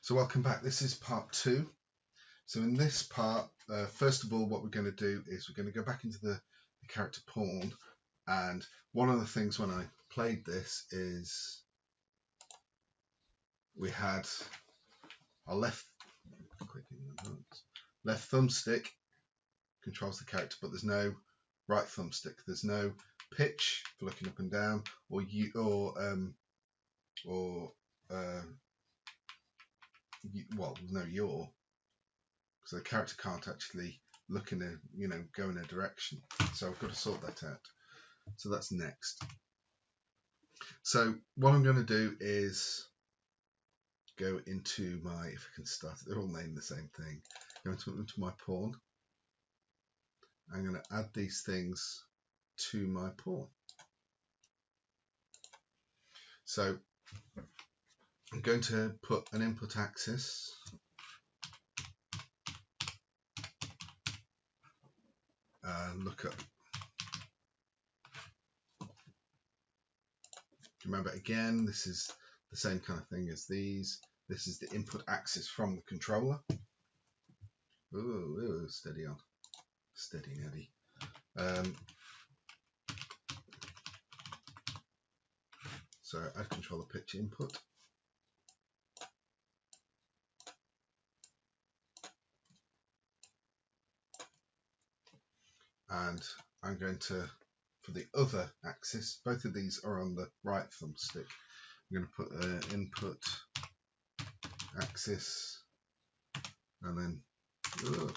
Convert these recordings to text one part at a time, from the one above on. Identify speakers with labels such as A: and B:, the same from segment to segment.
A: So welcome back. This is part 2. So in this part, first of all, what we're going to do is we're going to go back into the character pawn. And one of the things when I played this is we had our left thumbstick controls the character, but there's no right thumbstick. There's no pitch for looking up and down, or well, there's no yaw, so the character can't actually look in a, go in a direction. So I've got to sort that out. So that's next. So what I'm going to do is go into my, if I can start it, they're all named the same thing. Go into my pawn. I'm going to add these things to my pawn. So I'm going to put an input axis. Look up. Remember again, this is the same kind of thing as these. This is the input axis from the controller. Ooh, steady on. Steady, Neddy. So add controller pitch input. And I'm going to, for the other axis, both of these are on the right thumbstick. I'm going to put an input axis and then we'll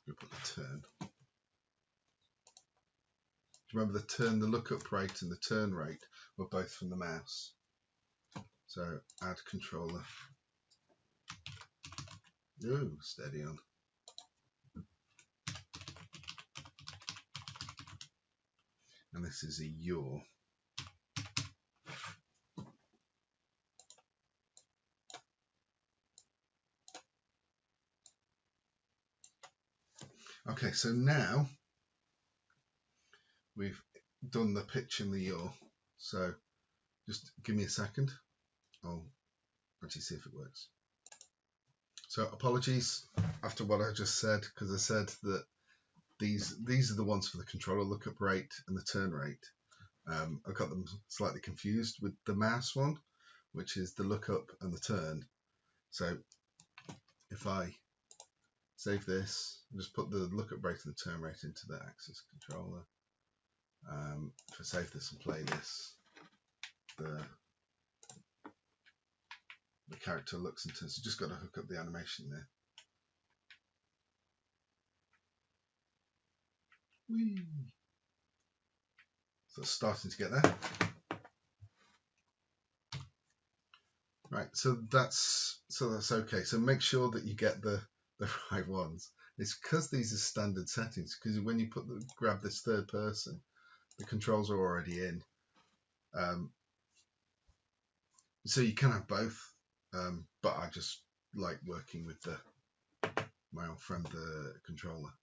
A: put the turn. Remember the turn, the lookup rate and the turn rate were both from the mouse. So add controller. Ooh, steady on. And this is a yaw. Okay, so now we've done the pitch and the yaw. So just give me a second. I'll actually see if it works. So apologies after what I just said, because I said that these are the ones for the controller lookup rate and the turn rate. I got them slightly confused with the mouse one, which is the lookup and the turn. So if I save this, just put the lookup rate and the turn rate into the axis controller. If I save this and play this, the character looks and turns. So just got to hook up the animation there. Whee. So it's starting to get there. Right, so that's okay. So make sure that you get the right ones. It's because these are standard settings, because when you grab this third person, the controls are already in. So you can have both, but I just like working with my old friend, the controller.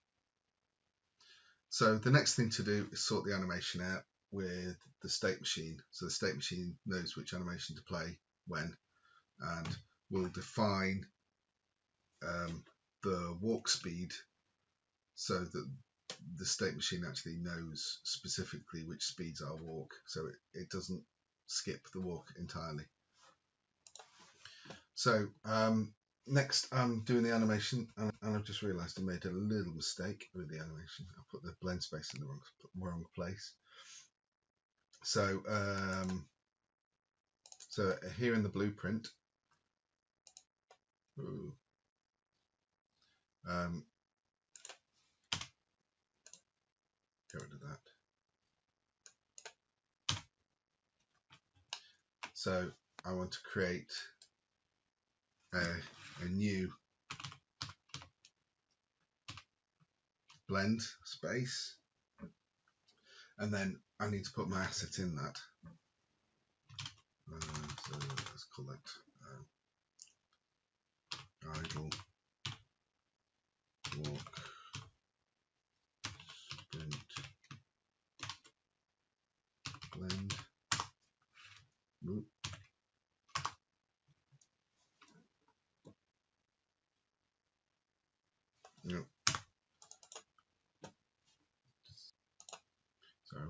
A: So the next thing to do is sort the animation out with the state machine. So the state machine knows which animation to play when, and will define the walk speed so that the state machine actually knows specifically which speeds I'll walk, so it doesn't skip the walk entirely. So next I'm doing the animation, and I've just realized I made a little mistake with the animation. I put the blend space in the wrong place. So so here in the blueprint, get rid of that. So I want to create a new blend space, and then I need to put my asset in that. So let's call that idle walk sprint blend.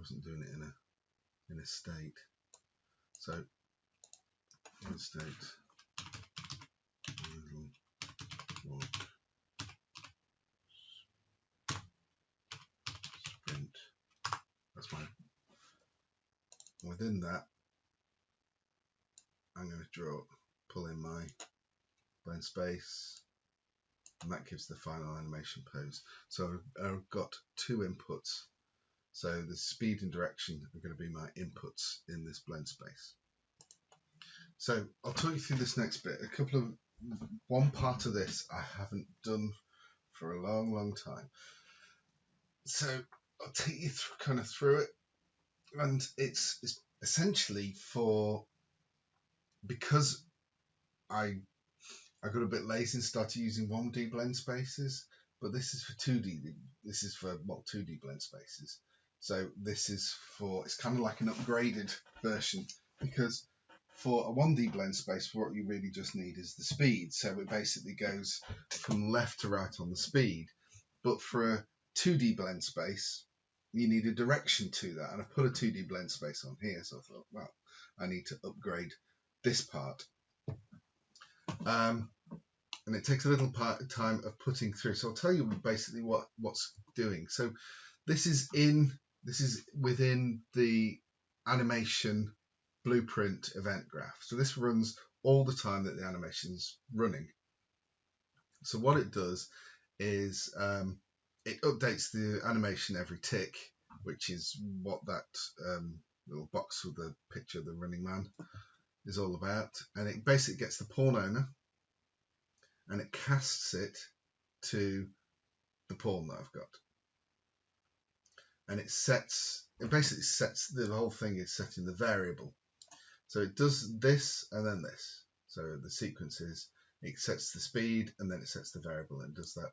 A: wasn't doing it in a state. So in state little walk sprint. That's fine. Within that, I'm going to pull in my blend space, and that gives the final animation pose. So I've got two inputs. So the speed and direction are going to be my inputs in this blend space. So I'll talk you through this next bit. One part of this I haven't done for a long time. So I'll take you through it, and it's essentially because I got a bit lazy and started using 1D blend spaces, but this is for 2D. This is for 2D blend spaces. So it's kind of like an upgraded version, because for a 1D blend space, what you really just need is the speed. So it basically goes from left to right on the speed. But for a 2D blend space, you need a direction to that. And I've put a 2D blend space on here, so I thought, well, I need to upgrade this part. And it takes a little time of putting through. So I'll tell you basically what's doing. So this is within the animation blueprint event graph. So this runs all the time that the animation's running. So what it does is it updates the animation every tick, which is what that little box with the picture of the running man is all about. And it basically gets the pawn owner and it casts it to the pawn that I've got. And it basically sets, the whole thing is setting the variable. So it does this and then this. So the sequence is, it sets the speed and then it sets the variable and does that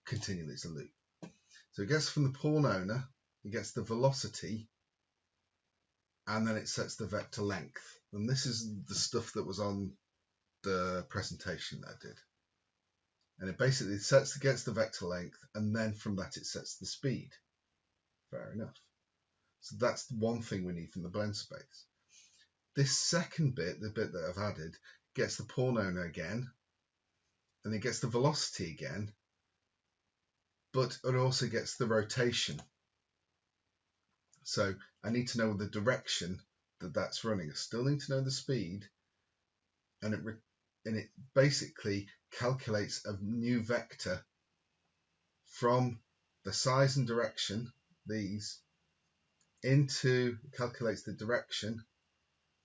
A: continually. It's a loop. So it gets from the pawn owner, it gets the velocity, and then it sets the vector length. And this is the stuff that was on the presentation that I did. And it basically gets the vector length, and then from that it sets the speed. Fair enough. So that's one thing we need from the blend space. This second bit, the bit that I've added, gets the pawn owner again, and it gets the velocity again, but it also gets the rotation. So I need to know the direction that that's running. I still need to know the speed, and it basically calculates a new vector from the size and direction, calculates the direction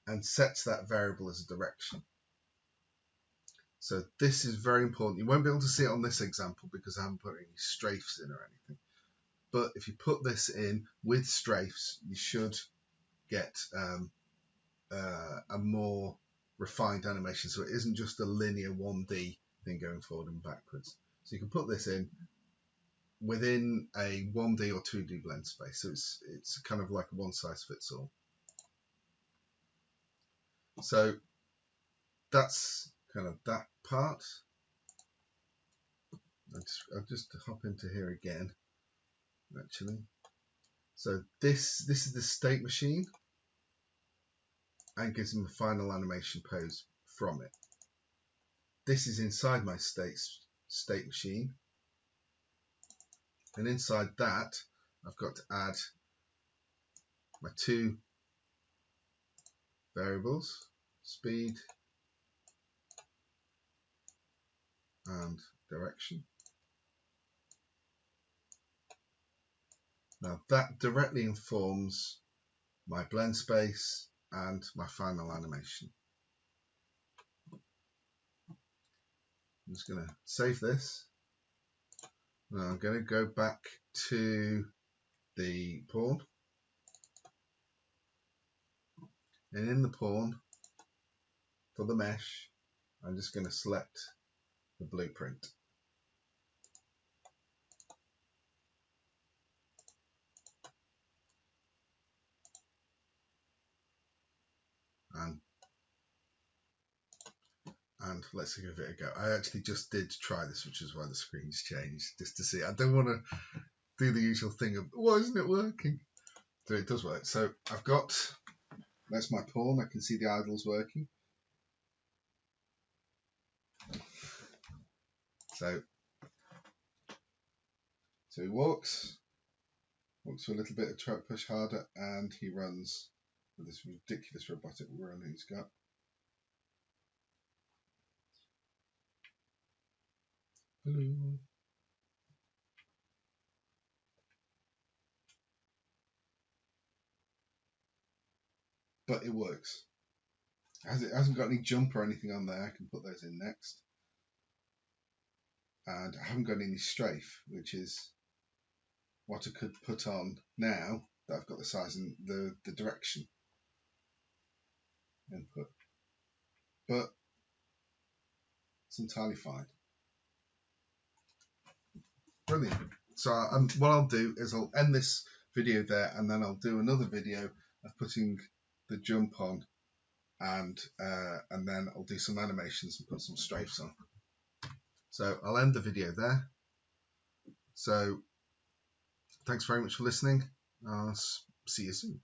A: and sets that variable as a direction. So this is very important. You won't be able to see it on this example because I haven't put any strafes in or anything. But if you put this in with strafes, you should get a more refined animation. So it isn't just a linear 1D thing going forward and backwards. So you can put this in within a 1D or 2D blend space. So it's kind of like a one size fits all. So that's kind of that part. I'll just hop into here again, actually. So this is the state machine and gives them a final animation pose from it. This is inside my state machine. And inside that, I've got to add my two variables, speed and direction. Now that directly informs my blend space and my final animation. I'm just going to save this. Now I'm going to go back to the pawn, and in the pawn for the mesh I'm just going to select the blueprint. And let's give it a go. I actually just did try this, which is why the screen's changed, just to see. I don't want to do the usual thing of, why isn't it working? So it does work. So I've got, that's my pawn. I can see the idles working. So he walks for a little bit of truck push harder, and he runs with this ridiculous robotic run he's got. Hello. But it works. It hasn't got any jump or anything on there. I can put those in next. And I haven't got any strafe, which is what I could put on now that I've got the size and the direction input. But it's entirely fine. Brilliant. So what I'll do is I'll end this video there, and then I'll do another video of putting the jump on, and then I'll do some animations and put some strafes on. So I'll end the video there. So thanks very much for listening. I'll see you soon.